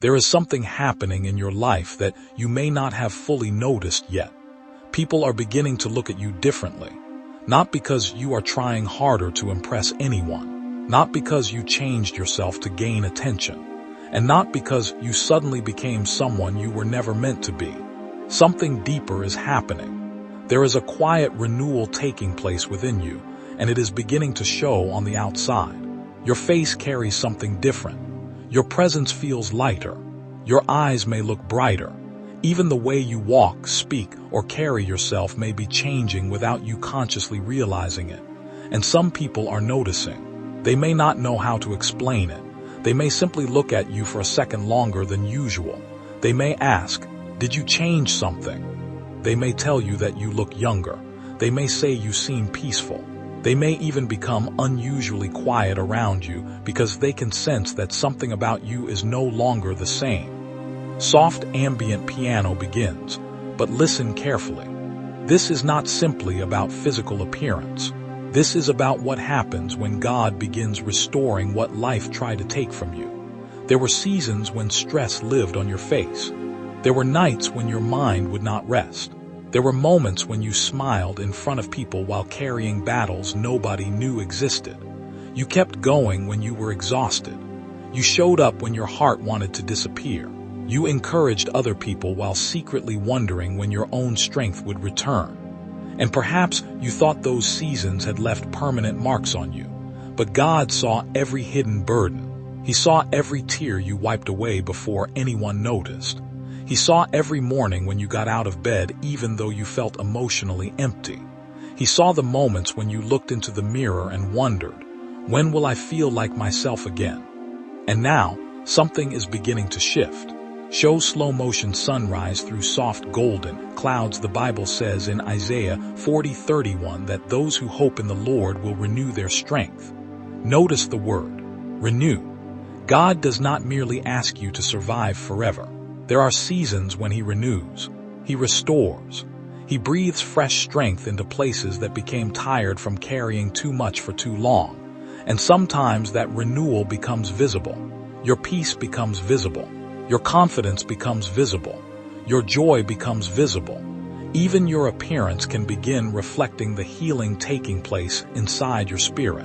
There is something happening in your life that you may not have fully noticed yet. People are beginning to look at you differently, not because you are trying harder to impress anyone, not because you changed yourself to gain attention, and not because you suddenly became someone you were never meant to be. Something deeper is happening. There is a quiet renewal taking place within you, and it is beginning to show on the outside. Your face carries something different. Your presence feels lighter. Your eyes may look brighter. Even the way you walk, speak, or carry yourself may be changing without you consciously realizing it. And some people are noticing. They may not know how to explain it. They may simply look at you for a second longer than usual. They may ask, "Did you change something?" They may tell you that you look younger. They may say you seem peaceful. They may even become unusually quiet around you because they can sense that something about you is no longer the same. Soft ambient piano begins, but listen carefully. This is not simply about physical appearance. This is about what happens when God begins restoring what life tried to take from you. There were seasons when stress lived on your face. There were nights when your mind would not rest. There were moments when you smiled in front of people while carrying battles nobody knew existed. You kept going when you were exhausted. You showed up when your heart wanted to disappear. You encouraged other people while secretly wondering when your own strength would return. And perhaps you thought those seasons had left permanent marks on you. But God saw every hidden burden. He saw every tear you wiped away before anyone noticed. He saw every morning when you got out of bed even though you felt emotionally empty. He saw the moments when you looked into the mirror and wondered, "When will I feel like myself again?" And now, something is beginning to shift. Show slow-motion sunrise through soft golden clouds. The Bible says in Isaiah 40:31 that those who hope in the Lord will renew their strength. Notice the word, renew. God does not merely ask you to survive forever. There are seasons when He renews. He restores. He breathes fresh strength into places that became tired from carrying too much for too long. And sometimes that renewal becomes visible. Your peace becomes visible. Your confidence becomes visible. Your joy becomes visible. Even your appearance can begin reflecting the healing taking place inside your spirit.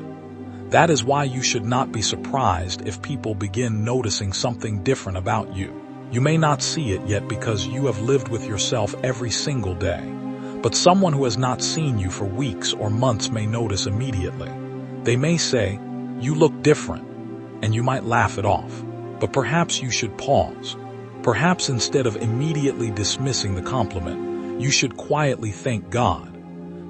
That is why you should not be surprised if people begin noticing something different about you. You may not see it yet because you have lived with yourself every single day. But someone who has not seen you for weeks or months may notice immediately. They may say, "You look different," and you might laugh it off. But perhaps you should pause. Perhaps instead of immediately dismissing the compliment, you should quietly thank God.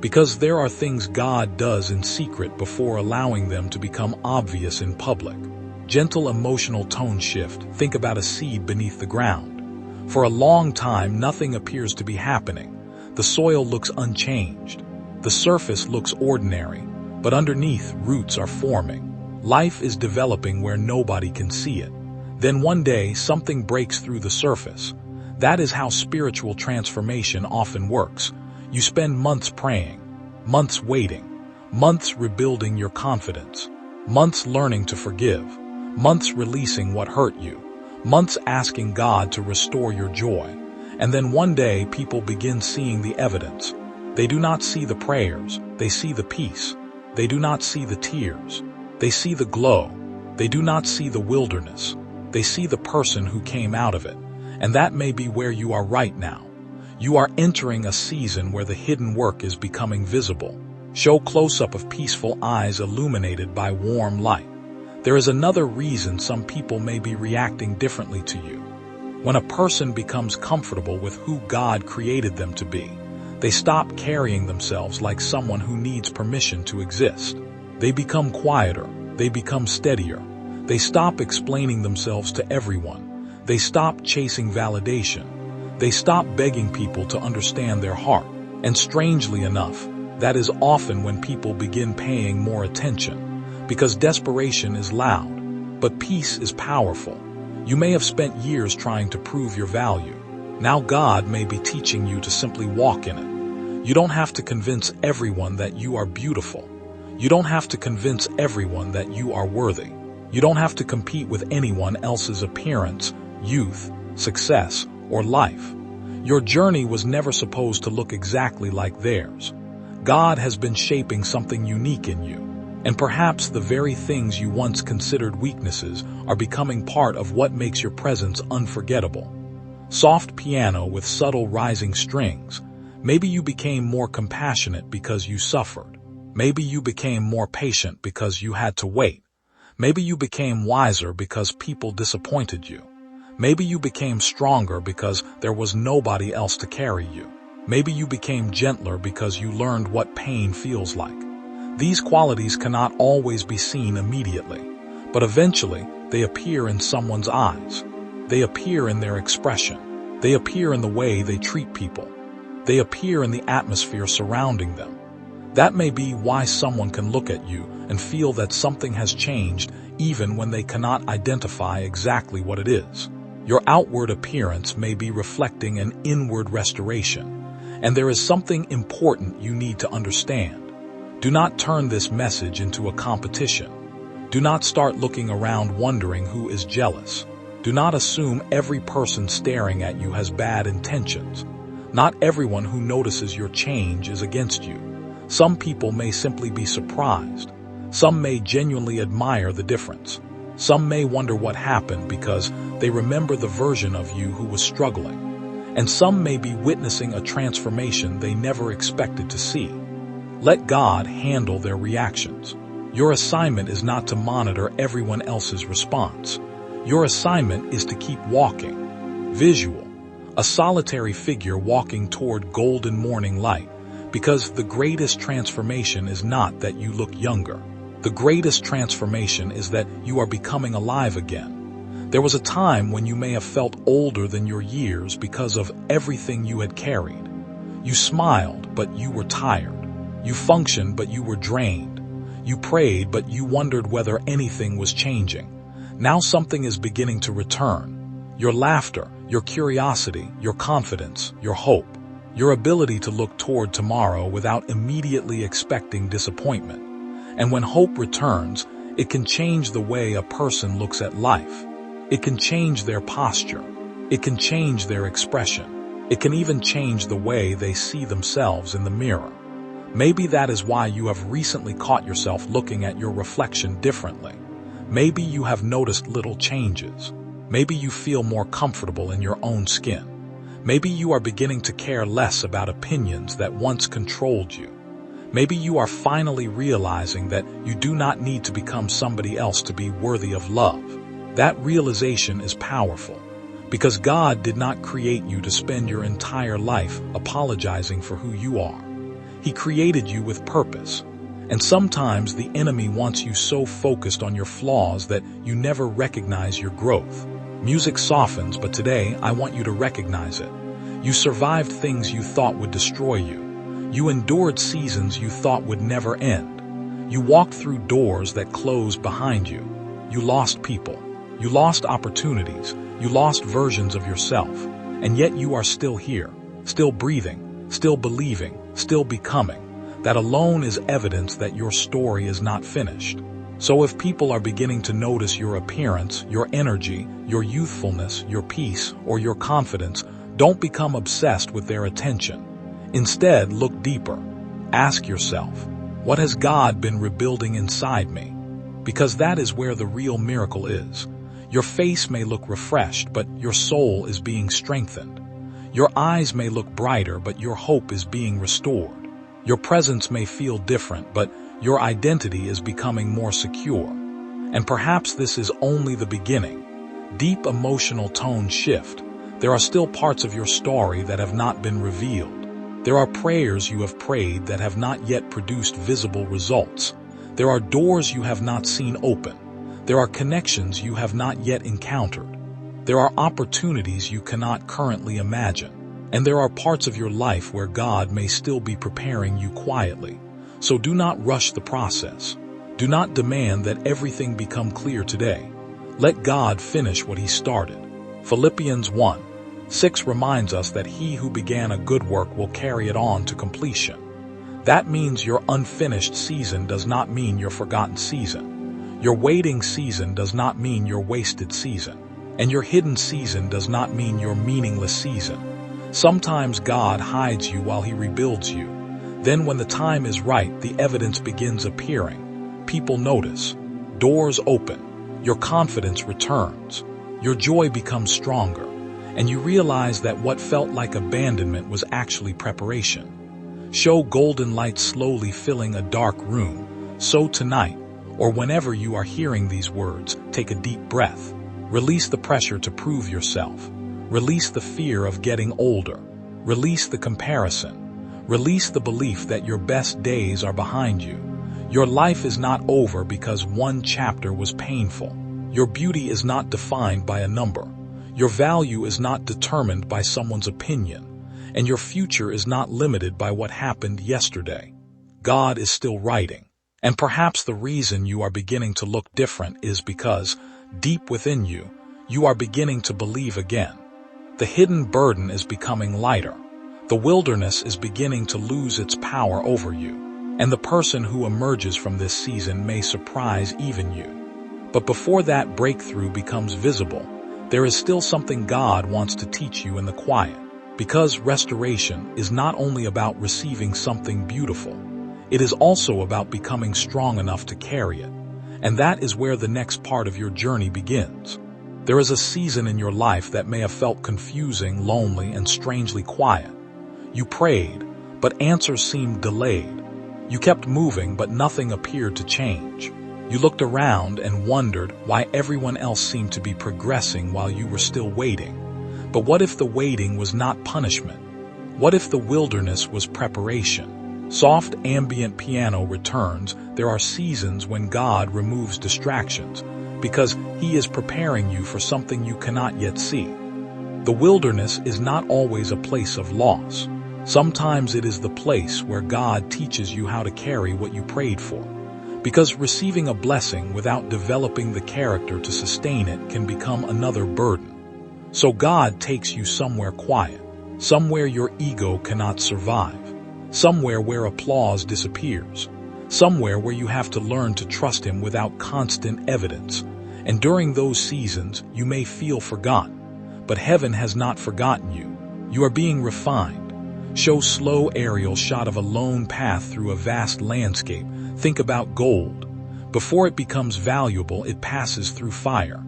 Because there are things God does in secret before allowing them to become obvious in public. Gentle emotional tone shift. Think about a seed beneath the ground. For a long time, nothing appears to be happening. The soil looks unchanged. The surface looks ordinary, but underneath, roots are forming. Life is developing where nobody can see it. Then one day, something breaks through the surface. That is how spiritual transformation often works. You spend months praying, months waiting, months rebuilding your confidence, months learning to forgive, months releasing what hurt you, months asking God to restore your joy. And then one day, people begin seeing the evidence. They do not see the prayers, they see the peace. They do not see the tears, they see the glow. They do not see the wilderness. They see the person who came out of it. And that may be where you are right now. You are entering a season where the hidden work is becoming visible. Show close-up of peaceful eyes illuminated by warm light. There is another reason some people may be reacting differently to you. When a person becomes comfortable with who God created them to be, they stop carrying themselves like someone who needs permission to exist. They become quieter. They become steadier. They stop explaining themselves to everyone. They stop chasing validation. They stop begging people to understand their heart. And strangely enough, that is often when people begin paying more attention. Because desperation is loud, but peace is powerful. You may have spent years trying to prove your value. Now God may be teaching you to simply walk in it. You don't have to convince everyone that you are beautiful. You don't have to convince everyone that you are worthy. You don't have to compete with anyone else's appearance. youth, success, or life. Your journey was never supposed to look exactly like theirs. God has been shaping something unique in you, and perhaps the very things you once considered weaknesses are becoming part of what makes your presence unforgettable. Soft piano with subtle rising strings. Maybe you became more compassionate because you suffered. Maybe you became more patient because you had to wait. Maybe you became wiser because people disappointed you. Maybe you became stronger because there was nobody else to carry you. Maybe you became gentler because you learned what pain feels like. These qualities cannot always be seen immediately, but eventually they appear in someone's eyes. They appear in their expression. They appear in the way they treat people. They appear in the atmosphere surrounding them. That may be why someone can look at you and feel that something has changed even when they cannot identify exactly what it is. Your outward appearance may be reflecting an inward restoration, and there is something important you need to understand. Do not turn this message into a competition. Do not start looking around wondering who is jealous. Do not assume every person staring at you has bad intentions. Not everyone who notices your change is against you. Some people may simply be surprised. Some may genuinely admire the difference. Some may wonder what happened because they remember the version of you who was struggling. And some may be witnessing a transformation they never expected to see. Let God handle their reactions. Your assignment is not to monitor everyone else's response. Your assignment is to keep walking. Visual. A solitary figure walking toward golden morning light, because the greatest transformation is not that you look younger. The greatest transformation is that you are becoming alive again. There was a time when you may have felt older than your years because of everything you had carried. You smiled, but you were tired. You functioned, but you were drained. You prayed, but you wondered whether anything was changing. Now something is beginning to return. Your laughter, your curiosity, your confidence, your hope, your ability to look toward tomorrow without immediately expecting disappointment. And when hope returns, it can change the way a person looks at life. It can change their posture. It can change their expression. It can even change the way they see themselves in the mirror. Maybe that is why you have recently caught yourself looking at your reflection differently. Maybe you have noticed little changes. Maybe you feel more comfortable in your own skin. Maybe you are beginning to care less about opinions that once controlled you. Maybe you are finally realizing that you do not need to become somebody else to be worthy of love. That realization is powerful, because God did not create you to spend your entire life apologizing for who you are. He created you with purpose. And sometimes the enemy wants you so focused on your flaws that you never recognize your growth. Music softens, but today I want you to recognize it. You survived things you thought would destroy you. You endured seasons you thought would never end. You walked through doors that closed behind you. You lost people. You lost opportunities. You lost versions of yourself. And yet you are still here, still breathing, still believing, still becoming. That alone is evidence that your story is not finished. So if people are beginning to notice your appearance, your energy, your youthfulness, your peace, or your confidence, don't become obsessed with their attention. Instead, look deeper. Ask yourself, what has God been rebuilding inside me? Because that is where the real miracle is. Your face may look refreshed, but your soul is being strengthened. Your eyes may look brighter, but your hope is being restored. Your presence may feel different, but your identity is becoming more secure. And perhaps this is only the beginning. Deep emotional tone shift. There are still parts of your story that have not been revealed. There are prayers you have prayed that have not yet produced visible results. There are doors you have not seen open. There are connections you have not yet encountered. There are opportunities you cannot currently imagine. And there are parts of your life where God may still be preparing you quietly. So do not rush the process. Do not demand that everything become clear today. Let God finish what He started. Philippians 1:6 reminds us that He who began a good work will carry it on to completion. That means your unfinished season does not mean your forgotten season. Your waiting season does not mean your wasted season. And your hidden season does not mean your meaningless season. Sometimes God hides you while he rebuilds you. Then when the time is right, the evidence begins appearing. People notice. Doors open. Your confidence returns. Your joy becomes stronger. And you realize that what felt like abandonment was actually preparation. Show golden light slowly filling a dark room. So tonight, or whenever you are hearing these words, take a deep breath. Release the pressure to prove yourself. Release the fear of getting older. Release the comparison. Release the belief that your best days are behind you. Your life is not over because one chapter was painful. Your beauty is not defined by a number. Your value is not determined by someone's opinion, and your future is not limited by what happened yesterday. God is still writing, and perhaps the reason you are beginning to look different is because, deep within you, you are beginning to believe again. The hidden burden is becoming lighter. The wilderness is beginning to lose its power over you, and the person who emerges from this season may surprise even you. But before that breakthrough becomes visible, there is still something God wants to teach you in the quiet, because restoration is not only about receiving something beautiful, it is also about becoming strong enough to carry it. And that is where the next part of your journey begins. There is a season in your life that may have felt confusing, lonely, and strangely quiet. You prayed, but answers seemed delayed. You kept moving, but nothing appeared to change. You looked around and wondered why everyone else seemed to be progressing while you were still waiting. But what if the waiting was not punishment? What if the wilderness was preparation? Soft ambient piano returns. There are seasons when God removes distractions because he is preparing you for something you cannot yet see. The wilderness is not always a place of loss. Sometimes it is the place where God teaches you how to carry what you prayed for. Because receiving a blessing without developing the character to sustain it can become another burden. So God takes you somewhere quiet, somewhere your ego cannot survive, somewhere where applause disappears, somewhere where you have to learn to trust him without constant evidence. And during those seasons, you may feel forgotten, but heaven has not forgotten you. You are being refined. Show slow aerial shot of a lone path through a vast landscape. Think about gold. Before it becomes valuable, it passes through fire.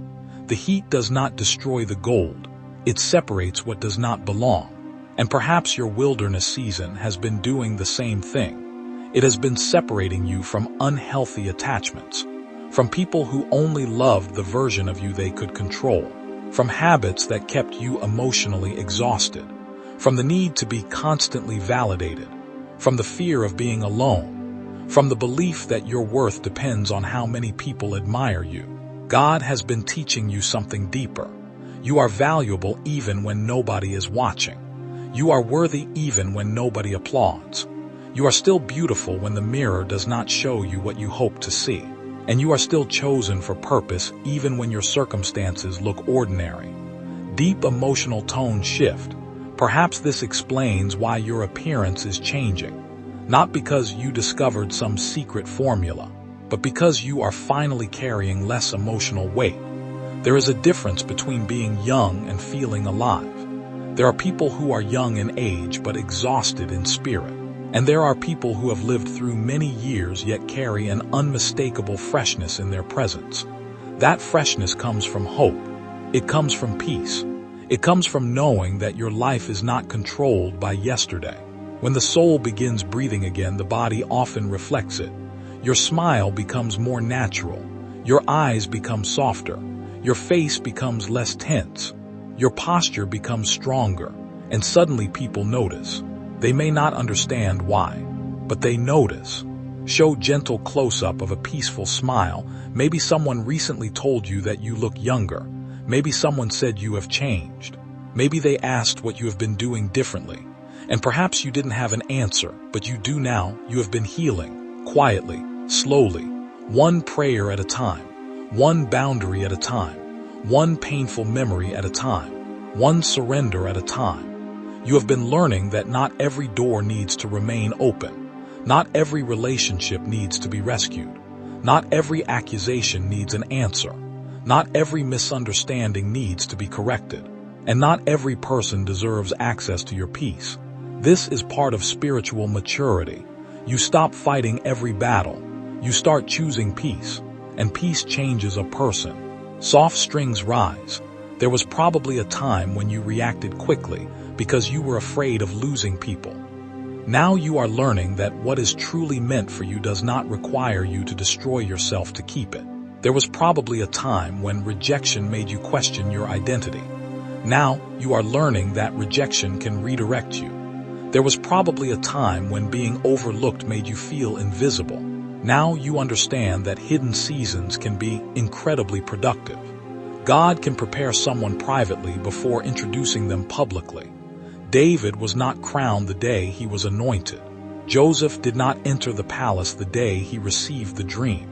The heat does not destroy the gold. It separates what does not belong. And perhaps your wilderness season has been doing the same thing. It has been separating you from unhealthy attachments, from people who only loved the version of you they could control, from habits that kept you emotionally exhausted, from the need to be constantly validated, from the fear of being alone, from the belief that your worth depends on how many people admire you. God has been teaching you something deeper. You are valuable even when nobody is watching. You are worthy even when nobody applauds. You are still beautiful when the mirror does not show you what you hope to see. And you are still chosen for purpose even when your circumstances look ordinary. Deep emotional tone shift. Perhaps this explains why your appearance is changing. Not because you discovered some secret formula, but because you are finally carrying less emotional weight. There is a difference between being young and feeling alive. There are people who are young in age but exhausted in spirit. And there are people who have lived through many years yet carry an unmistakable freshness in their presence. That freshness comes from hope. It comes from peace. It comes from knowing that your life is not controlled by yesterday. When the soul begins breathing again, the body often reflects it. Your smile becomes more natural. Your eyes become softer. Your face becomes less tense. Your posture becomes stronger. And suddenly people notice. They may not understand why, but they notice. Show gentle close-up of a peaceful smile. Maybe someone recently told you that you look younger. Maybe someone said you have changed. Maybe they asked what you have been doing differently. And perhaps you didn't have an answer, but you do now. You have been healing, quietly, slowly, one prayer at a time, one boundary at a time, one painful memory at a time, one surrender at a time. You have been learning that not every door needs to remain open. Not every relationship needs to be rescued. Not every accusation needs an answer. Not every misunderstanding needs to be corrected, and not every person deserves access to your peace. This is part of spiritual maturity. You stop fighting every battle. You start choosing peace, and peace changes a person. Soft strings rise. There was probably a time when you reacted quickly because you were afraid of losing people. Now you are learning that what is truly meant for you does not require you to destroy yourself to keep it. There was probably a time when rejection made you question your identity. Now you are learning that rejection can redirect you. There was probably a time when being overlooked made you feel invisible. Now you understand that hidden seasons can be incredibly productive. God can prepare someone privately before introducing them publicly. David was not crowned the day he was anointed. Joseph did not enter the palace the day he received the dream.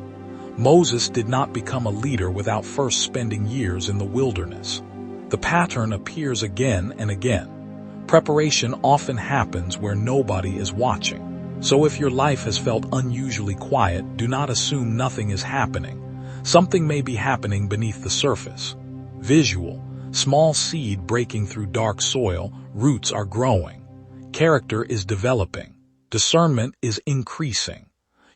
Moses did not become a leader without first spending years in the wilderness. The pattern appears again and again. Preparation often happens where nobody is watching. So if your life has felt unusually quiet, do not assume nothing is happening. Something may be happening beneath the surface. Visual, small seed breaking through dark soil, roots are growing. Character is developing. Discernment is increasing.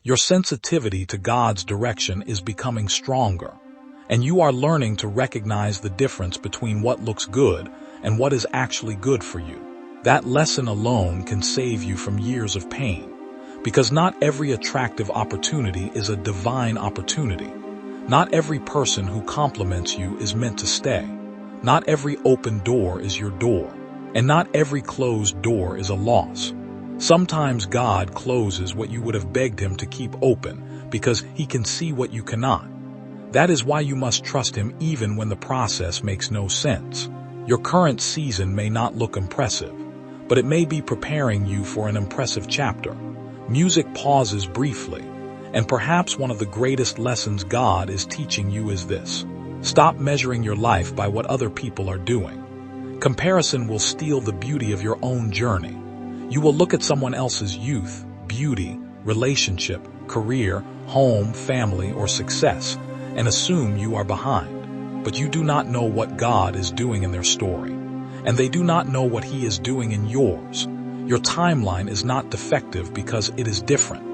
Your sensitivity to God's direction is becoming stronger. And you are learning to recognize the difference between what looks good and what is actually good for you. That lesson alone can save you from years of pain. Because not every attractive opportunity is a divine opportunity. Not every person who compliments you is meant to stay. Not every open door is your door. And not every closed door is a loss. Sometimes God closes what you would have begged him to keep open because he can see what you cannot. That is why you must trust him even when the process makes no sense. Your current season may not look impressive, but it may be preparing you for an impressive chapter. Music pauses briefly, and perhaps one of the greatest lessons God is teaching you is this. Stop measuring your life by what other people are doing. Comparison will steal the beauty of your own journey. You will look at someone else's youth, beauty, relationship, career, home, family, or success, and assume you are behind. But you do not know what God is doing in their story, and they do not know what he is doing in yours. Your timeline is not defective because it is different.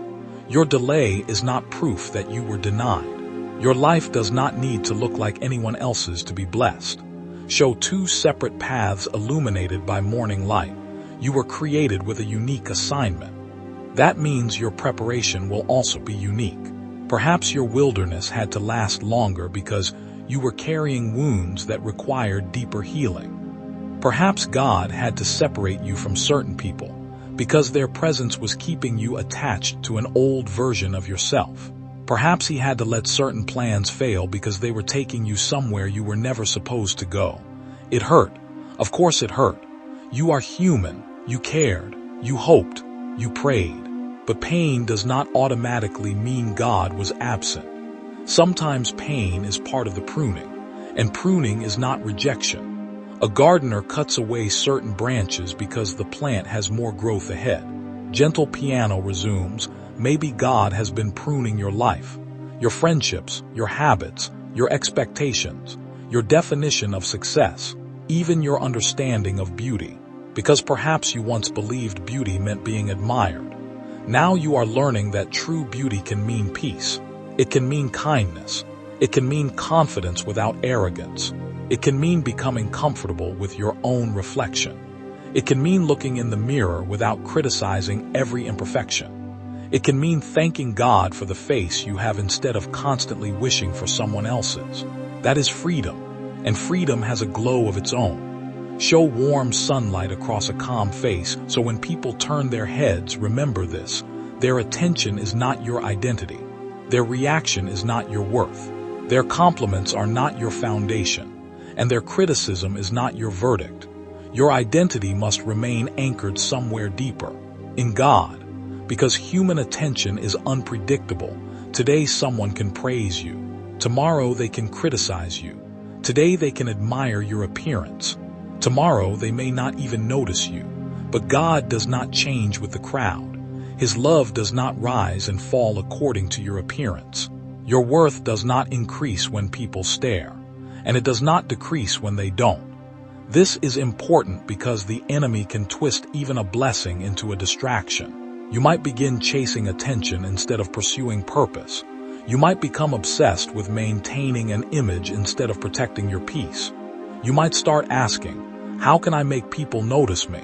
Your delay is not proof that you were denied. Your life does not need to look like anyone else's to be blessed. Show two separate paths illuminated by morning light. You were created with a unique assignment. That means your preparation will also be unique. Perhaps your wilderness had to last longer because you were carrying wounds that required deeper healing. Perhaps God had to separate you from certain people because their presence was keeping you attached to an old version of yourself. Perhaps he had to let certain plans fail because they were taking you somewhere you were never supposed to go. It hurt. Of course it hurt. You are human. You cared. You hoped. You prayed. But pain does not automatically mean God was absent. Sometimes pain is part of the pruning, and pruning is not rejection. A gardener cuts away certain branches because the plant has more growth ahead. Gentle piano resumes. Maybe God has been pruning your life, your friendships, your habits, your expectations, your definition of success, even your understanding of beauty, because perhaps you once believed beauty meant being admired. Now you are learning that true beauty can mean peace. It can mean kindness. It can mean confidence without arrogance. It can mean becoming comfortable with your own reflection. It can mean looking in the mirror without criticizing every imperfection. It can mean thanking God for the face you have instead of constantly wishing for someone else's. That is freedom, and freedom has a glow of its own. Show warm sunlight across a calm face so when people turn their heads, remember this. Their attention is not your identity. Their reaction is not your worth. Their compliments are not your foundation, and their criticism is not your verdict. Your identity must remain anchored somewhere deeper, in God, because human attention is unpredictable. Today someone can praise you. Tomorrow they can criticize you. Today they can admire your appearance. Tomorrow they may not even notice you. But God does not change with the crowd. His love does not rise and fall according to your appearance. Your worth does not increase when people stare, and it does not decrease when they don't. This is important because the enemy can twist even a blessing into a distraction. You might begin chasing attention instead of pursuing purpose. You might become obsessed with maintaining an image instead of protecting your peace. You might start asking, how can I make people notice me?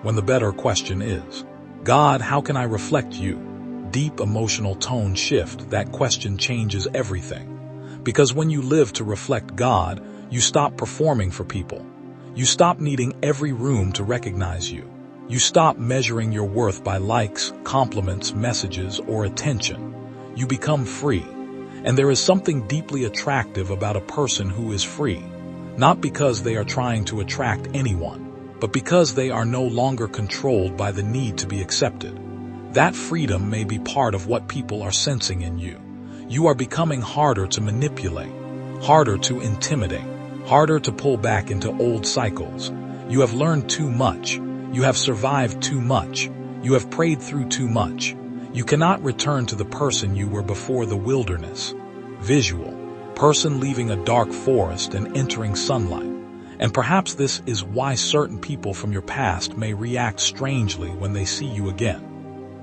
When the better question is, God, how can I reflect you? Deep emotional tone shift. That question changes everything. Because when you live to reflect God, you stop performing for people. You stop needing every room to recognize you. You stop measuring your worth by likes, compliments, messages, or attention. You become free. And there is something deeply attractive about a person who is free. Not because they are trying to attract anyone, but because they are no longer controlled by the need to be accepted. That freedom may be part of what people are sensing in you. You are becoming harder to manipulate, harder to intimidate, harder to pull back into old cycles. You have learned too much. You have survived too much. You have prayed through too much. You cannot return to the person you were before the wilderness. Visual. Person leaving a dark forest and entering sunlight. And perhaps this is why certain people from your past may react strangely when they see you again.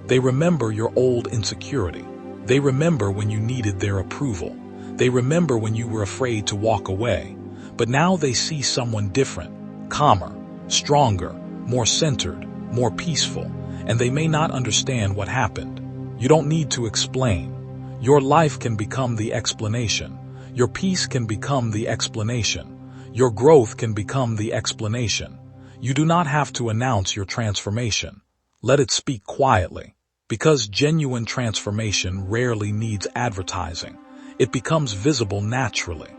They remember your old insecurity. They remember when you needed their approval. They remember when you were afraid to walk away. But now they see someone different, calmer, stronger, more centered, more peaceful, and they may not understand what happened. You don't need to explain. Your life can become the explanation. Your peace can become the explanation. Your growth can become the explanation. You do not have to announce your transformation. Let it speak quietly. Because genuine transformation rarely needs advertising. It becomes visible naturally.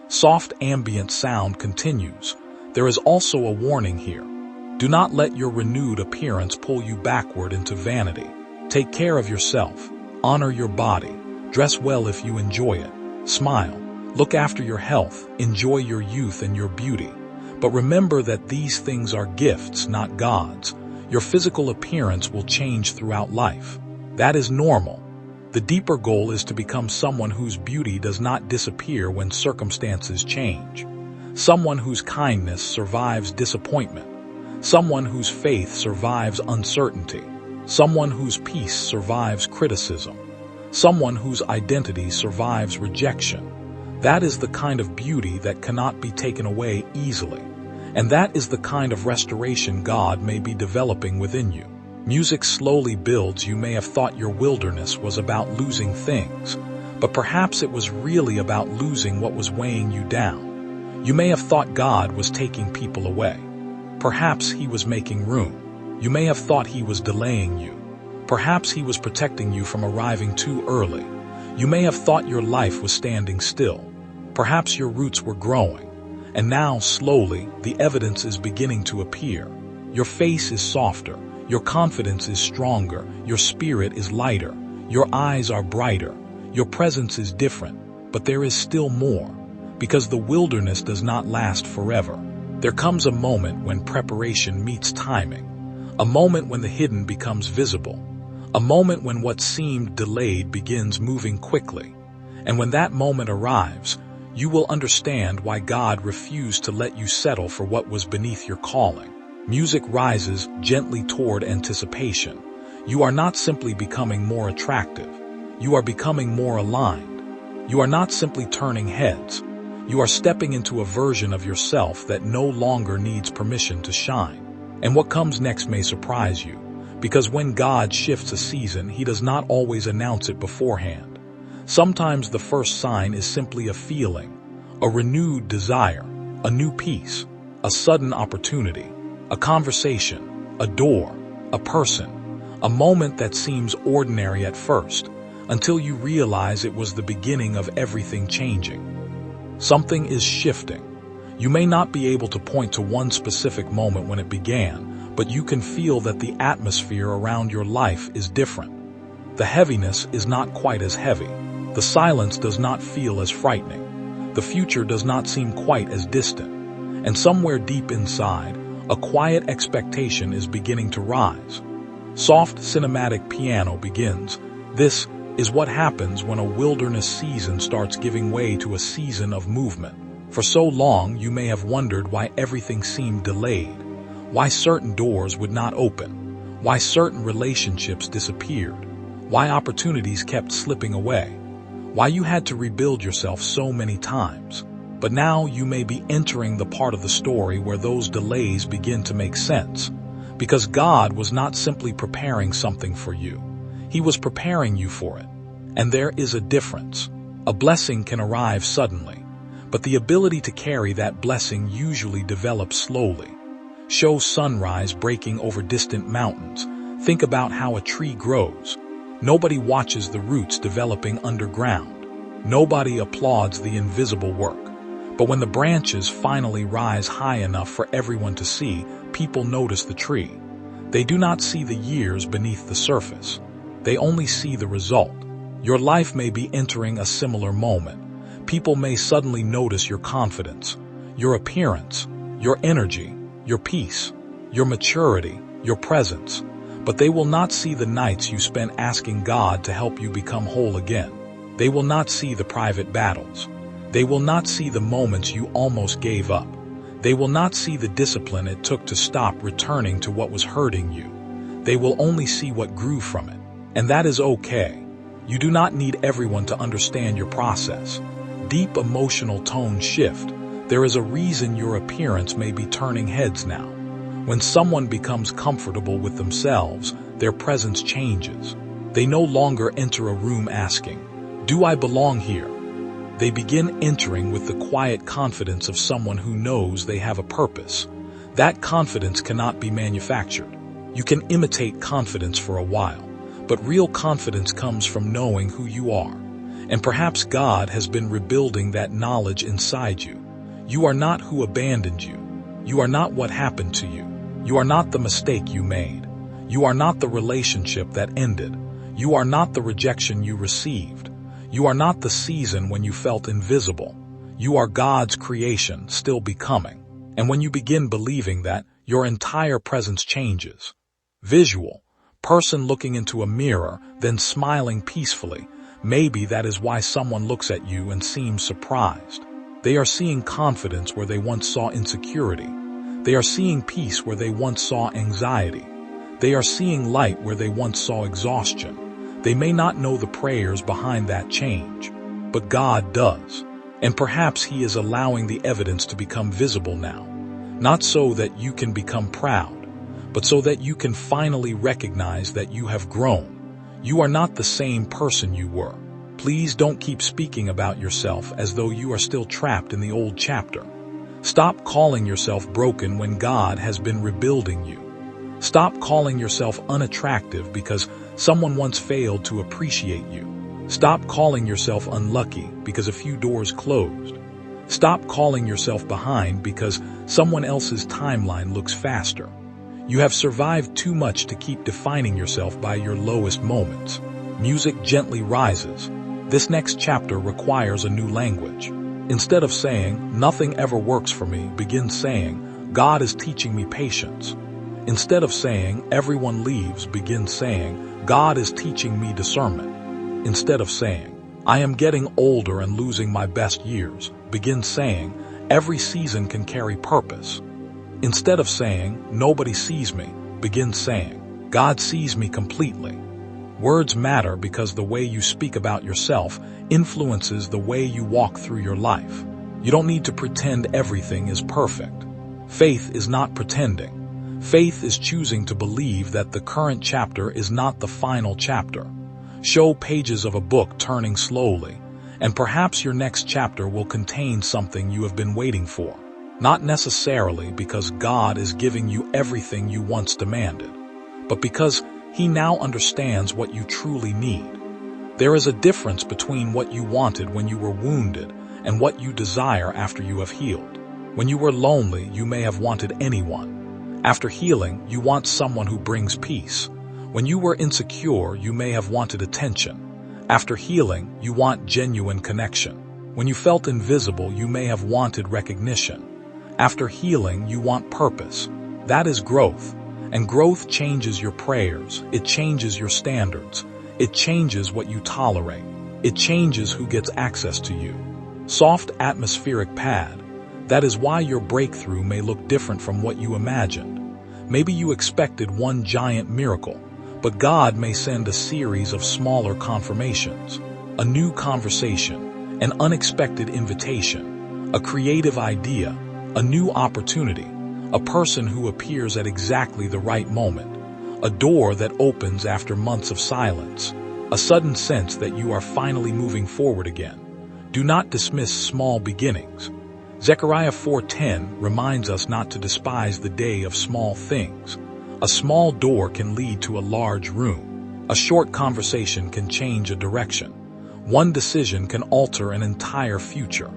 Soft ambient sound continues. There is also a warning here. Do not let your renewed appearance pull you backward into vanity. Take care of yourself. Honor your body. Dress well if you enjoy it. Smile. Look after your health. Enjoy your youth and your beauty. But remember that these things are gifts, not gods. Your physical appearance will change throughout life. That is normal. The deeper goal is to become someone whose beauty does not disappear when circumstances change. Someone whose kindness survives disappointment. Someone whose faith survives uncertainty. Someone whose peace survives criticism. Someone whose identity survives rejection. That is the kind of beauty that cannot be taken away easily. And that is the kind of restoration God may be developing within you. Music slowly builds. You may have thought your wilderness was about losing things, but perhaps it was really about losing what was weighing you down. You may have thought God was taking people away. Perhaps He was making room. You may have thought He was delaying you. Perhaps He was protecting you from arriving too early. You may have thought your life was standing still. Perhaps your roots were growing. And now, slowly, the evidence is beginning to appear. Your face is softer. Your confidence is stronger. Your spirit is lighter. Your eyes are brighter. Your presence is different. But there is still more. Because the wilderness does not last forever. There comes a moment when preparation meets timing. A moment when the hidden becomes visible. A moment when what seemed delayed begins moving quickly. And when that moment arrives, you will understand why God refused to let you settle for what was beneath your calling. Music rises gently toward anticipation. You are not simply becoming more attractive. You are becoming more aligned. You are not simply turning heads. You are stepping into a version of yourself that no longer needs permission to shine. And what comes next may surprise you, because when God shifts a season, He does not always announce it beforehand. Sometimes the first sign is simply a feeling, a renewed desire, a new peace, a sudden opportunity, a conversation, a door, a person, a moment that seems ordinary at first, until you realize it was the beginning of everything changing. Something is shifting. You may not be able to point to one specific moment when it began, but you can feel that the atmosphere around your life is different. The heaviness is not quite as heavy. The silence does not feel as frightening. The future does not seem quite as distant. And somewhere deep inside, a quiet expectation is beginning to rise. Soft cinematic piano begins. This is what happens when a wilderness season starts giving way to a season of movement. For so long, you may have wondered why everything seemed delayed, why certain doors would not open, why certain relationships disappeared, why opportunities kept slipping away, why you had to rebuild yourself so many times. But now you may be entering the part of the story where those delays begin to make sense, because God was not simply preparing something for you. He was preparing you for it. And there is a difference. A blessing can arrive suddenly, but the ability to carry that blessing usually develops slowly. Show sunrise breaking over distant mountains. Think about how a tree grows. Nobody watches the roots developing underground. Nobody applauds the invisible work. But when the branches finally rise high enough for everyone to see, people notice the tree. They do not see the years beneath the surface. They only see the result. Your life may be entering a similar moment. People may suddenly notice your confidence, your appearance, your energy, your peace, your maturity, your presence. But they will not see the nights you spent asking God to help you become whole again. They will not see the private battles. They will not see the moments you almost gave up. They will not see the discipline it took to stop returning to what was hurting you. They will only see what grew from it. And that is okay. You do not need everyone to understand your process. Deep emotional tone shift. There is a reason your appearance may be turning heads now. When someone becomes comfortable with themselves, their presence changes. They no longer enter a room asking, "Do I belong here?" They begin entering with the quiet confidence of someone who knows they have a purpose. That confidence cannot be manufactured. You can imitate confidence for a while, but real confidence comes from knowing who you are. And perhaps God has been rebuilding that knowledge inside you. You are not who abandoned you. You are not what happened to you. You are not the mistake you made. You are not the relationship that ended. You are not the rejection you received. You are not the season when you felt invisible. You are God's creation, still becoming. And when you begin believing that, your entire presence changes. Visual. Person looking into a mirror, then smiling peacefully. Maybe that is why someone looks at you and seems surprised. They are seeing confidence where they once saw insecurity. They are seeing peace where they once saw anxiety. They are seeing light where they once saw exhaustion. They may not know the prayers behind that change, but God does. And perhaps He is allowing the evidence to become visible now. Not so that you can become proud, but so that you can finally recognize that you have grown. You are not the same person you were. Please don't keep speaking about yourself as though you are still trapped in the old chapter. Stop calling yourself broken when God has been rebuilding you. Stop calling yourself unattractive because someone once failed to appreciate you. Stop calling yourself unlucky because a few doors closed. Stop calling yourself behind because someone else's timeline looks faster. You have survived too much to keep defining yourself by your lowest moments. Music gently rises. This next chapter requires a new language. Instead of saying, "Nothing ever works for me," begin saying, "God is teaching me patience." Instead of saying, "Everyone leaves," begin saying, "God is teaching me discernment." Instead of saying, "I am getting older and losing my best years," begin saying, "Every season can carry purpose." Instead of saying, "Nobody sees me," begin saying, "God sees me completely." Words matter because the way you speak about yourself influences the way you walk through your life. You don't need to pretend everything is perfect. Faith is not pretending. Faith is choosing to believe that the current chapter is not the final chapter. Show pages of a book turning slowly, and perhaps your next chapter will contain something you have been waiting for. Not necessarily because God is giving you everything you once demanded, but because He now understands what you truly need. There is a difference between what you wanted when you were wounded and what you desire after you have healed. When you were lonely, you may have wanted anyone. After healing, you want someone who brings peace. When you were insecure, you may have wanted attention. After healing, you want genuine connection. When you felt invisible, you may have wanted recognition. After healing, you want purpose. That is growth. And growth changes your prayers. It changes your standards. It changes what you tolerate. It changes who gets access to you. Soft atmospheric pad. That is why your breakthrough may look different from what you imagined. Maybe you expected one giant miracle, but God may send a series of smaller confirmations, a new conversation, an unexpected invitation, a creative idea, a new opportunity, a person who appears at exactly the right moment, a door that opens after months of silence, a sudden sense that you are finally moving forward again. Do not dismiss small beginnings. Zechariah 4:10 reminds us not to despise the day of small things. A small door can lead to a large room. A short conversation can change a direction. One decision can alter an entire future.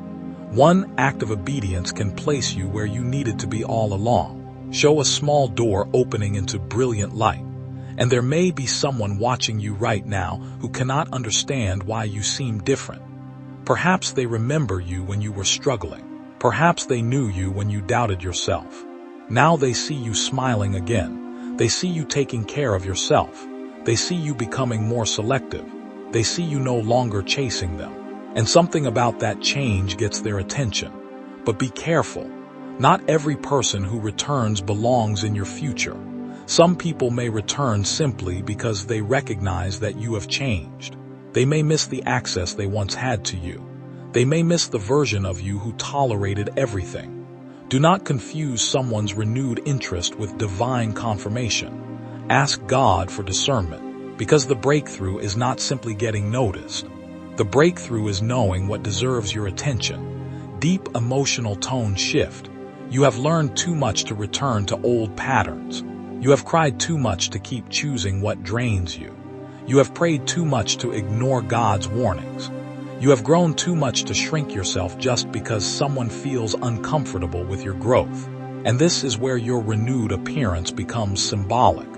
One act of obedience can place you where you needed to be all along. Show a small door opening into brilliant light. And there may be someone watching you right now who cannot understand why you seem different. Perhaps they remember you when you were struggling. Perhaps they knew you when you doubted yourself. Now they see you smiling again. They see you taking care of yourself. They see you becoming more selective. They see you no longer chasing them. And something about that change gets their attention. But be careful. Not every person who returns belongs in your future. Some people may return simply because they recognize that you have changed. They may miss the access they once had to you. They may miss the version of you who tolerated everything. Do not confuse someone's renewed interest with divine confirmation. Ask God for discernment, because the breakthrough is not simply getting noticed. The breakthrough is knowing what deserves your attention. Deep emotional tone shift. You have learned too much to return to old patterns. You have cried too much to keep choosing what drains you. You have prayed too much to ignore God's warnings. You have grown too much to shrink yourself just because someone feels uncomfortable with your growth. And this is where your renewed appearance becomes symbolic.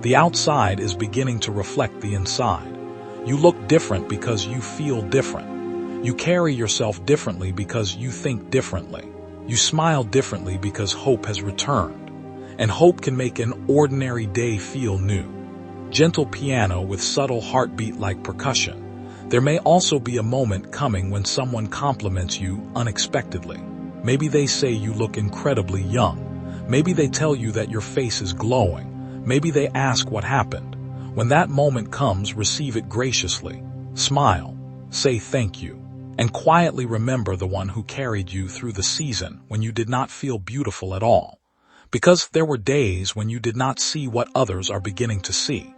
The outside is beginning to reflect the inside. You look different because you feel different. You carry yourself differently because you think differently. You smile differently because hope has returned. And hope can make an ordinary day feel new. Gentle piano with subtle heartbeat like percussion. There may also be a moment coming when someone compliments you unexpectedly. Maybe they say you look incredibly young. Maybe they tell you that your face is glowing. Maybe they ask what happened. When that moment comes, receive it graciously. Smile, say thank you, and quietly remember the one who carried you through the season when you did not feel beautiful at all. Because there were days when you did not see what others are beginning to see.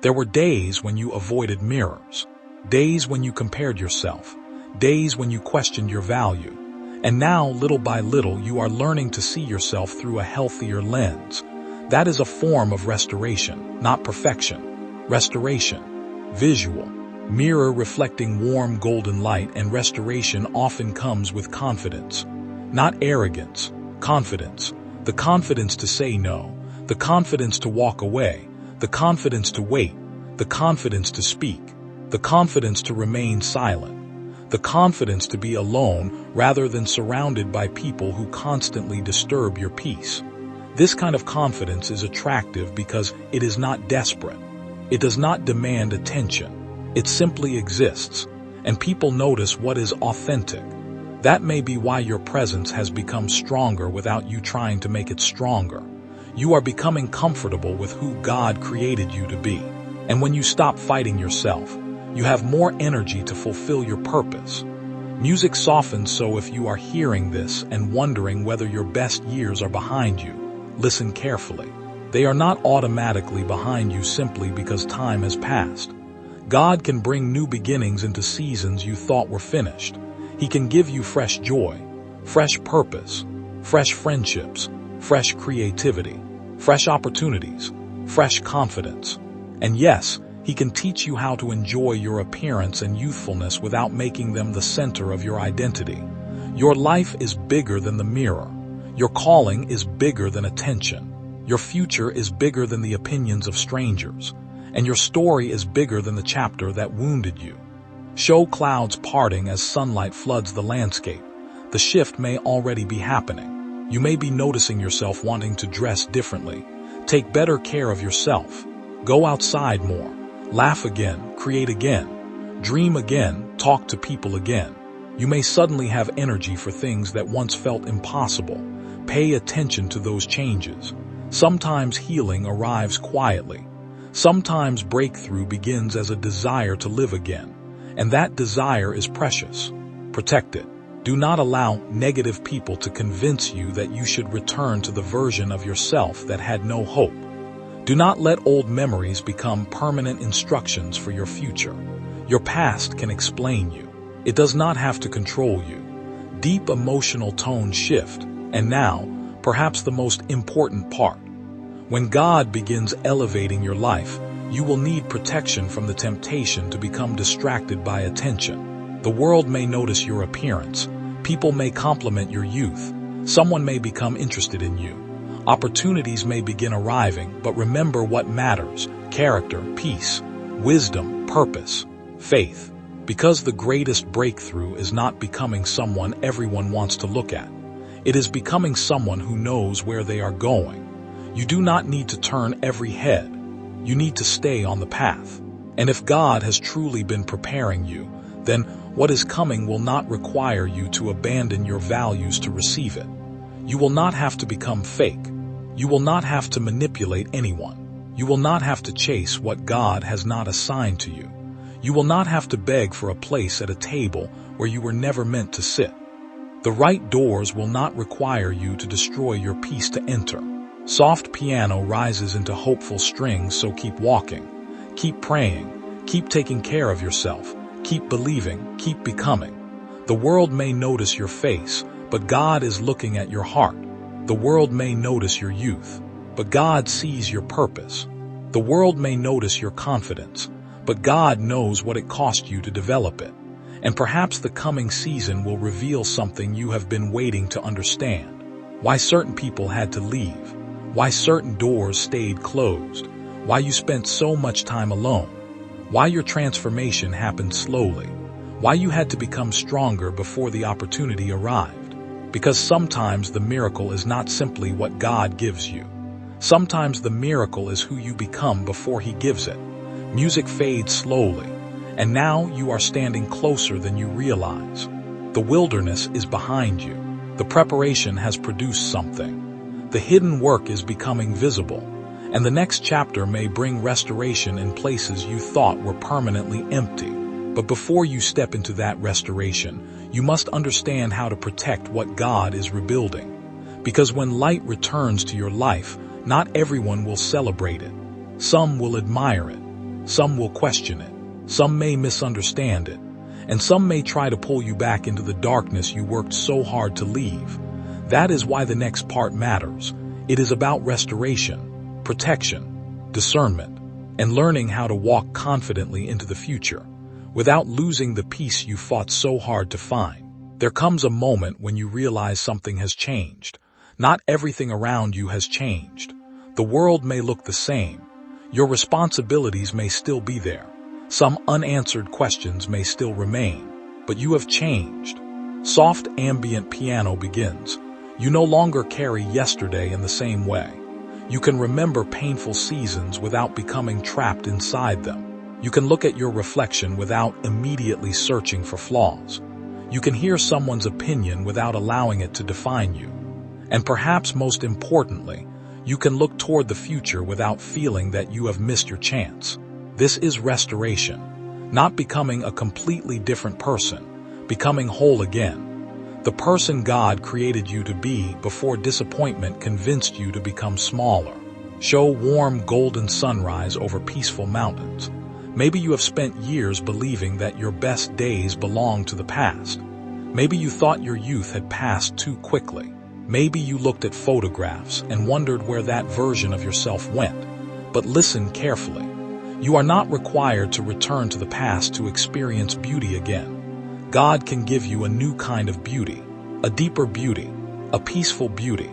There were days when you avoided mirrors. Days when you compared yourself, days when you questioned your value. And now, little by little, you are learning to see yourself through a healthier lens. That is a form of restoration, not perfection. Restoration, visual, mirror reflecting warm golden light, and restoration often comes with confidence. Not arrogance, confidence. The confidence to say no, the confidence to walk away, the confidence to wait, the confidence to speak. The confidence to remain silent, the confidence to be alone rather than surrounded by people who constantly disturb your peace. This kind of confidence is attractive because it is not desperate. It does not demand attention. It simply exists, and people notice what is authentic. That may be why your presence has become stronger without you trying to make it stronger. You are becoming comfortable with who God created you to be. And when you stop fighting yourself, you have more energy to fulfill your purpose. Music softens, so if you are hearing this and wondering whether your best years are behind you, listen carefully. They are not automatically behind you simply because time has passed. God can bring new beginnings into seasons you thought were finished. He can give you fresh joy, fresh purpose, fresh friendships, fresh creativity, fresh opportunities, fresh confidence. And yes, He can teach you how to enjoy your appearance and youthfulness without making them the center of your identity. Your life is bigger than the mirror. Your calling is bigger than attention. Your future is bigger than the opinions of strangers. And your story is bigger than the chapter that wounded you. Show clouds parting as sunlight floods the landscape. The shift may already be happening. You may be noticing yourself wanting to dress differently. Take better care of yourself. Go outside more. Laugh again, create again, dream again, talk to people again. You may suddenly have energy for things that once felt impossible. Pay attention to those changes. Sometimes healing arrives quietly. Sometimes breakthrough begins as a desire to live again. And that desire is precious. Protect it. Do not allow negative people to convince you that you should return to the version of yourself that had no hope. Do not let old memories become permanent instructions for your future. Your past can explain you. It does not have to control you. Deep emotional tones shift. And now, perhaps the most important part. When God begins elevating your life, you will need protection from the temptation to become distracted by attention. The world may notice your appearance. People may compliment your youth. Someone may become interested in you. Opportunities may begin arriving, but remember what matters: character, peace, wisdom, purpose, faith. Because the greatest breakthrough is not becoming someone everyone wants to look at. It is becoming someone who knows where they are going. You do not need to turn every head. You need to stay on the path. And if God has truly been preparing you, then what is coming will not require you to abandon your values to receive it. You will not have to become fake. You will not have to manipulate anyone. You will not have to chase what God has not assigned to you. You will not have to beg for a place at a table where you were never meant to sit. The right doors will not require you to destroy your peace to enter. Soft piano rises into hopeful strings, so keep walking, keep praying, keep taking care of yourself, keep believing, keep becoming. The world may notice your face, but God is looking at your heart. The world may notice your youth, but God sees your purpose. The world may notice your confidence, but God knows what it cost you to develop it. And perhaps the coming season will reveal something you have been waiting to understand. Why certain people had to leave. Why certain doors stayed closed. Why you spent so much time alone. Why your transformation happened slowly. Why you had to become stronger before the opportunity arrived. Because sometimes the miracle is not simply what God gives you. Sometimes the miracle is who you become before He gives it. Music fades slowly, and now you are standing closer than you realize. The wilderness is behind you. The preparation has produced something. The hidden work is becoming visible, and the next chapter may bring restoration in places you thought were permanently empty. But before you step into that restoration, you must understand how to protect what God is rebuilding. Because when light returns to your life, not everyone will celebrate it. Some will admire it. Some will question it. Some may misunderstand it. And some may try to pull you back into the darkness you worked so hard to leave. That is why the next part matters. It is about restoration, protection, discernment, and learning how to walk confidently into the future without losing the peace you fought so hard to find. There comes a moment when you realize something has changed. Not everything around you has changed. The world may look the same. Your responsibilities may still be there. Some unanswered questions may still remain, but you have changed. Soft ambient piano begins. You no longer carry yesterday in the same way. You can remember painful seasons without becoming trapped inside them. You can look at your reflection without immediately searching for flaws. You can hear someone's opinion without allowing it to define you. And perhaps most importantly, you can look toward the future without feeling that you have missed your chance. This is restoration, not becoming a completely different person, becoming whole again. The person God created you to be before disappointment convinced you to become smaller. Show warm golden sunrise over peaceful mountains. Maybe you have spent years believing that your best days belong to the past. Maybe you thought your youth had passed too quickly. Maybe you looked at photographs and wondered where that version of yourself went. But listen carefully. You are not required to return to the past to experience beauty again. God can give you a new kind of beauty, a deeper beauty, a peaceful beauty,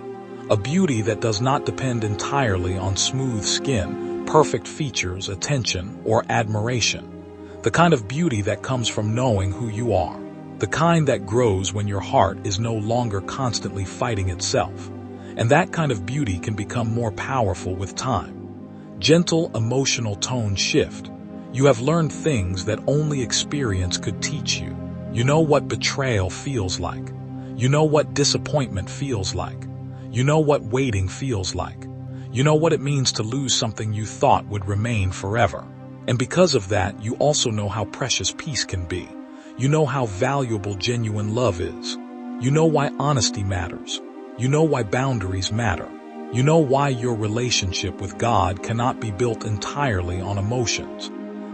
a beauty that does not depend entirely on smooth skin, perfect features, attention, or admiration. The kind of beauty that comes from knowing who you are. The kind that grows when your heart is no longer constantly fighting itself. And that kind of beauty can become more powerful with time. Gentle emotional tones shift. You have learned things that only experience could teach you. You know what betrayal feels like. You know what disappointment feels like. You know what waiting feels like. You know what it means to lose something you thought would remain forever. And because of that, you also know how precious peace can be. You know how valuable genuine love is. You know why honesty matters. You know why boundaries matter. You know why your relationship with God cannot be built entirely on emotions.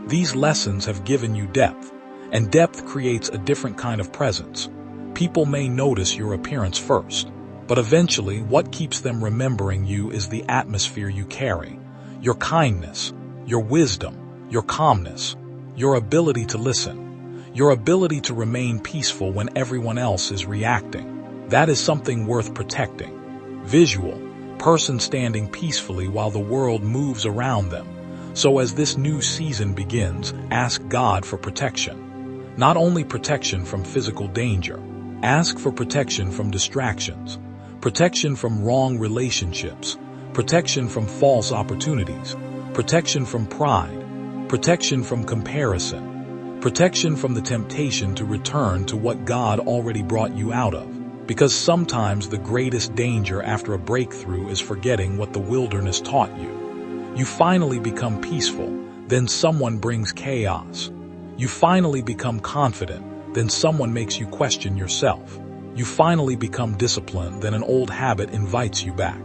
These lessons have given you depth, and depth creates a different kind of presence. People may notice your appearance first, but eventually what keeps them remembering you is the atmosphere you carry, your kindness, your wisdom, your calmness, your ability to listen, your ability to remain peaceful when everyone else is reacting. That is something worth protecting. Visual, person standing peacefully while the world moves around them. So as this new season begins, ask God for protection. Not only protection from physical danger, ask for protection from distractions, protection from wrong relationships, protection from false opportunities, protection from pride, protection from comparison, protection from the temptation to return to what God already brought you out of. Because sometimes the greatest danger after a breakthrough is forgetting what the wilderness taught you. You finally become peaceful, then someone brings chaos. You finally become confident, then someone makes you question yourself. You finally become disciplined, then an old habit invites you back.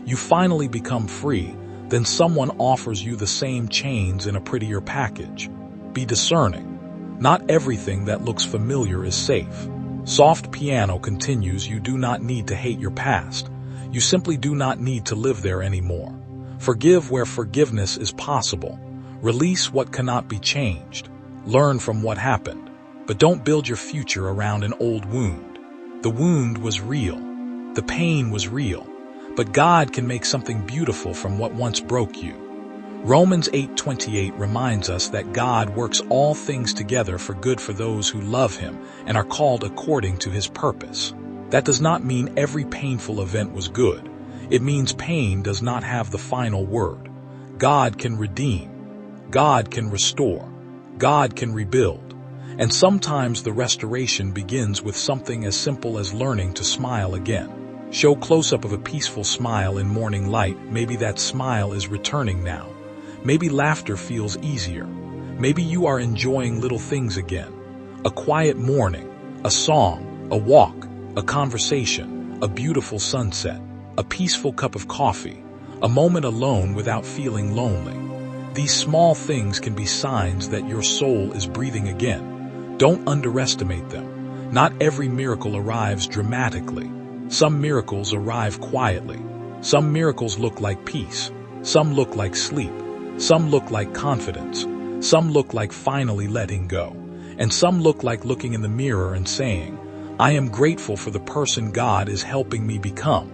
You finally become free, then someone offers you the same chains in a prettier package. Be discerning. Not everything that looks familiar is safe. Soft Piano continues, you do not need to hate your past. You simply do not need to live there anymore. Forgive where forgiveness is possible. Release what cannot be changed. Learn from what happened. But don't build your future around an old wound. The wound was real. The pain was real. But God can make something beautiful from what once broke you. Romans 8:28 reminds us that God works all things together for good for those who love Him and are called according to His purpose. That does not mean every painful event was good. It means pain does not have the final word. God can redeem. God can restore. God can rebuild. And sometimes the restoration begins with something as simple as learning to smile again. Show close-up of a peaceful smile in morning light. Maybe that smile is returning now. Maybe laughter feels easier. Maybe you are enjoying little things again. A quiet morning, a song, a walk, a conversation, a beautiful sunset, a peaceful cup of coffee, a moment alone without feeling lonely. These small things can be signs that your soul is breathing again. Don't underestimate them. Not every miracle arrives dramatically. Some miracles arrive quietly. Some miracles look like peace. Some look like sleep. Some look like confidence. Some look like finally letting go. And some look like looking in the mirror and saying, I am grateful for the person God is helping me become.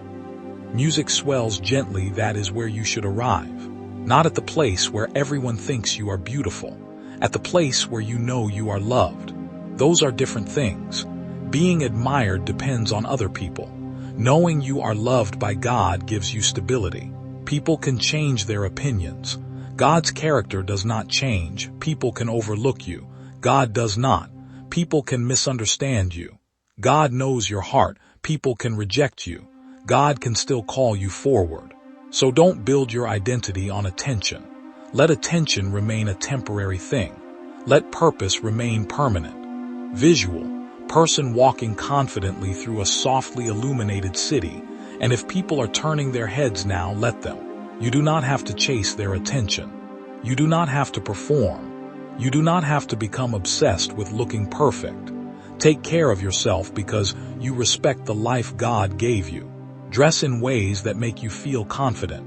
Music swells gently, that is where you should arrive. Not at the place where everyone thinks you are beautiful. At the place where you know you are loved. Those are different things. Being admired depends on other people. Knowing you are loved by God gives you stability. People can change their opinions. God's character does not change. People can overlook you. God does not. People can misunderstand you. God knows your heart. People can reject you. God can still call you forward. So don't build your identity on attention. Let attention remain a temporary thing. Let purpose remain permanent. Visual, person walking confidently through a softly illuminated city, and if people are turning their heads now, let them. You do not have to chase their attention. You do not have to perform. You do not have to become obsessed with looking perfect. Take care of yourself because you respect the life God gave you. Dress in ways that make you feel confident.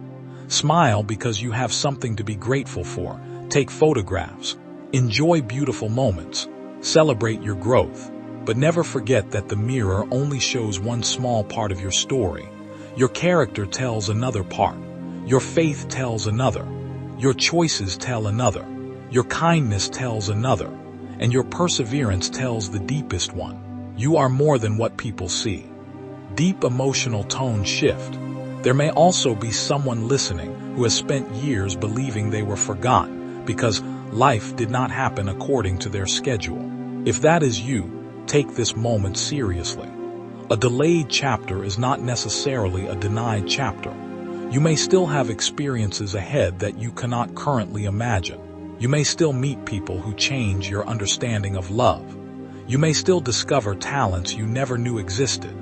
Smile because you have something to be grateful for. Take photographs. Enjoy beautiful moments. Celebrate your growth. But never forget that the mirror only shows one small part of your story. Your character tells another part. Your faith tells another. Your choices tell another. Your kindness tells another. And your perseverance tells the deepest one. You are more than what people see. Deep emotional tone shift. There may also be someone listening who has spent years believing they were forgotten because life did not happen according to their schedule. If that is you, take this moment seriously. A delayed chapter is not necessarily a denied chapter. You may still have experiences ahead that you cannot currently imagine. You may still meet people who change your understanding of love. You may still discover talents you never knew existed.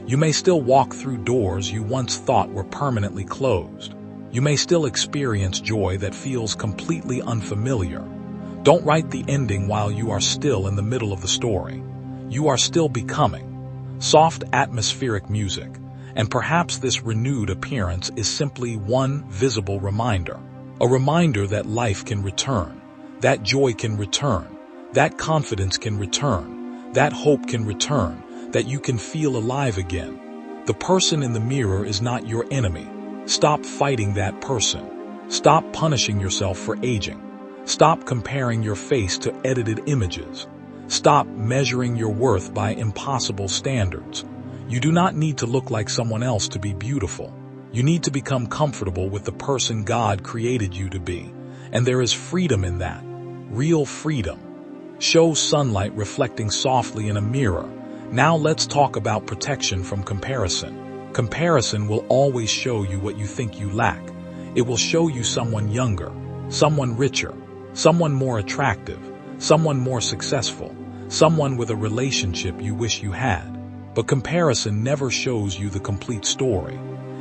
You may still walk through doors you once thought were permanently closed. You may still experience joy that feels completely unfamiliar. Don't write the ending while you are still in the middle of the story. You are still becoming. Soft atmospheric music, and perhaps this renewed appearance is simply one visible reminder. A reminder that life can return, that joy can return, that confidence can return, that hope can return, that you can feel alive again. The person in the mirror is not your enemy. Stop fighting that person. Stop punishing yourself for aging. Stop comparing your face to edited images. Stop measuring your worth by impossible standards. You do not need to look like someone else to be beautiful. You need to become comfortable with the person God created you to be. And there is freedom in that. Real freedom. Show sunlight reflecting softly in a mirror. Now let's talk about protection from comparison. Comparison will always show you what you think you lack. It will show you someone younger, someone richer, someone more attractive, someone more successful, someone with a relationship you wish you had. But comparison never shows you the complete story.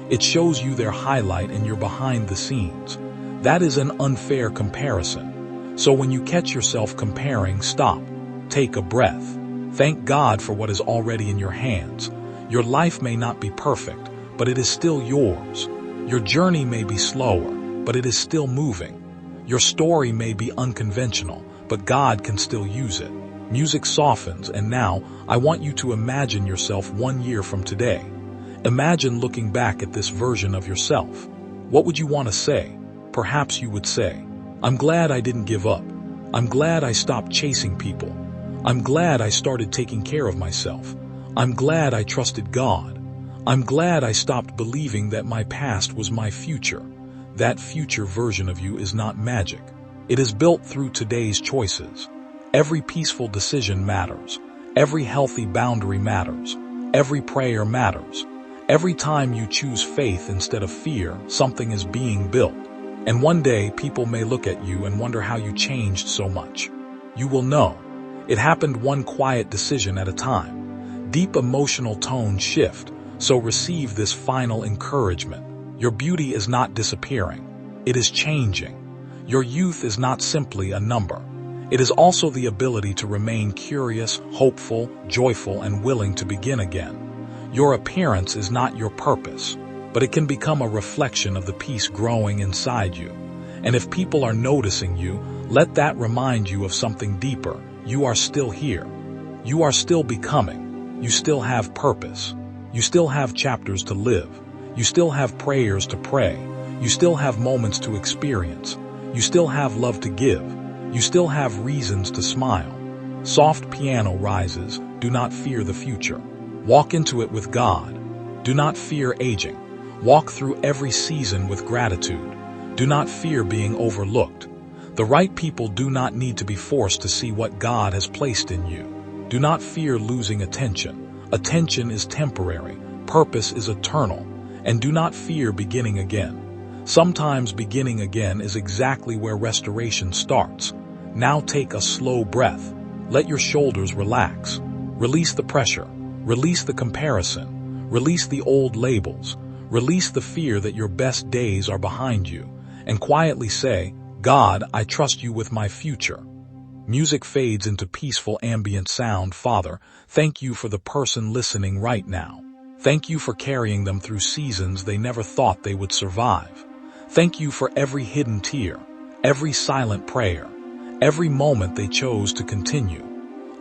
It shows you their highlight and you're behind the scenes. That is an unfair comparison. So when you catch yourself comparing, stop. Take a breath. Thank God for what is already in your hands. Your life may not be perfect, but it is still yours. Your journey may be slower, but it is still moving. Your story may be unconventional, but God can still use it. Music softens, and now I want you to imagine yourself 1 year from today. Imagine looking back at this version of yourself. What would you want to say? Perhaps you would say, I'm glad I didn't give up. I'm glad I stopped chasing people. I'm glad I started taking care of myself. I'm glad I trusted God. I'm glad I stopped believing that my past was my future. That future version of you is not magic. It is built through today's choices. Every peaceful decision matters. Every healthy boundary matters. Every prayer matters. Every time you choose faith instead of fear, something is being built. And one day, people may look at you and wonder how you changed so much. You will know. It happened one quiet decision at a time. Deep emotional tones shift, so receive this final encouragement. Your beauty is not disappearing. It is changing. Your youth is not simply a number. It is also the ability to remain curious, hopeful, joyful, and willing to begin again. Your appearance is not your purpose, but it can become a reflection of the peace growing inside you. And if people are noticing you, let that remind you of something deeper. You are still here. You are still becoming. You still have purpose. You still have chapters to live. You still have prayers to pray. You still have moments to experience. You still have love to give. You still have reasons to smile. Soft piano rises. Do not fear the future. Walk into it with God. Do not fear aging. Walk through every season with gratitude. Do not fear being overlooked. The right people do not need to be forced to see what God has placed in you. Do not fear losing attention. Attention is temporary. Purpose is eternal. And do not fear beginning again. Sometimes beginning again is exactly where restoration starts. Now take a slow breath. Let your shoulders relax. Release the pressure. Release the comparison. Release the old labels. Release the fear that your best days are behind you. And quietly say, God, I trust you with my future. Music fades into peaceful ambient sound. Father, thank you for the person listening right now. Thank you for carrying them through seasons they never thought they would survive. Thank you for every hidden tear, every silent prayer, every moment they chose to continue.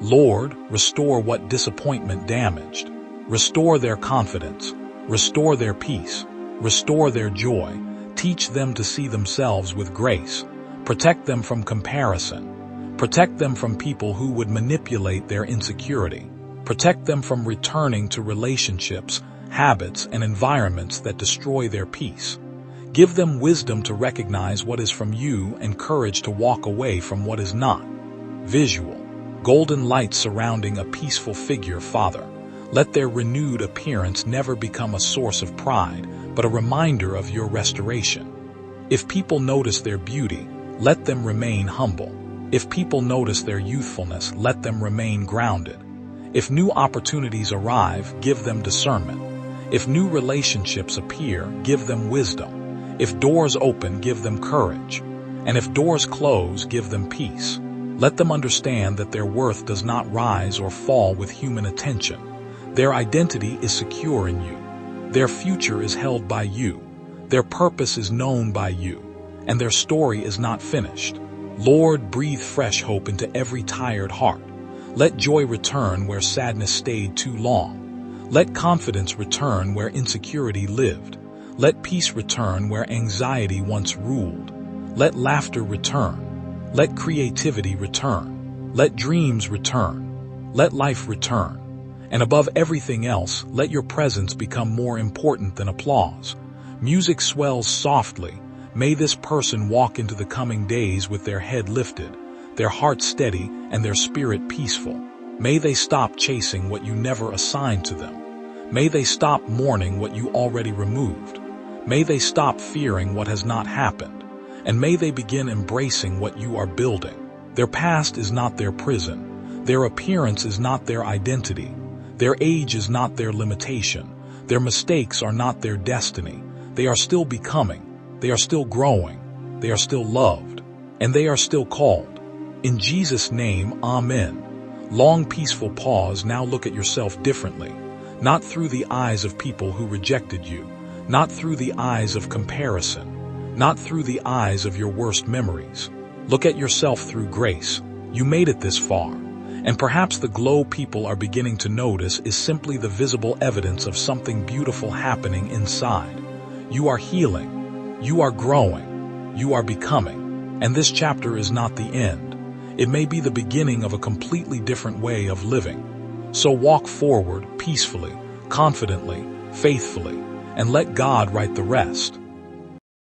Lord, restore what disappointment damaged. Restore their confidence. Restore their peace. Restore their joy. Teach them to see themselves with grace. Protect them from comparison. Protect them from people who would manipulate their insecurity. Protect them from returning to relationships, habits, and environments that destroy their peace. Give them wisdom to recognize what is from you and courage to walk away from what is not. Visual. Golden light surrounding a peaceful figure, Father. Let their renewed appearance never become a source of pride, but a reminder of your restoration. If people notice their beauty, let them remain humble. If people notice their youthfulness, let them remain grounded. If new opportunities arrive, give them discernment. If new relationships appear, give them wisdom. If doors open, give them courage. And if doors close, give them peace. Let them understand that their worth does not rise or fall with human attention. Their identity is secure in you. Their future is held by you. Their purpose is known by you. And their story is not finished. Lord, breathe fresh hope into every tired heart. Let joy return where sadness stayed too long. Let confidence return where insecurity lived. Let peace return where anxiety once ruled. Let laughter return. Let creativity return. Let dreams return. Let life return. And above everything else, let your presence become more important than applause. Music swells softly. May this person walk into the coming days with their head lifted, their heart steady, and their spirit peaceful. May they stop chasing what you never assigned to them. May they stop mourning what you already removed. May they stop fearing what has not happened. And may they begin embracing what you are building. Their past is not their prison. Their appearance is not their identity. Their age is not their limitation. Their mistakes are not their destiny. They are still becoming. They are still growing. They are still loved. And they are still called. In Jesus' name, Amen. Long, peaceful pause. Now look at yourself differently. Not through the eyes of people who rejected you. Not through the eyes of comparison. Not through the eyes of your worst memories. Look at yourself through grace. You made it this far. And perhaps the glow people are beginning to notice is simply the visible evidence of something beautiful happening inside. You are healing. You are growing. You are becoming. And this chapter is not the end. It may be the beginning of a completely different way of living. So walk forward peacefully, confidently, faithfully, and let God write the rest.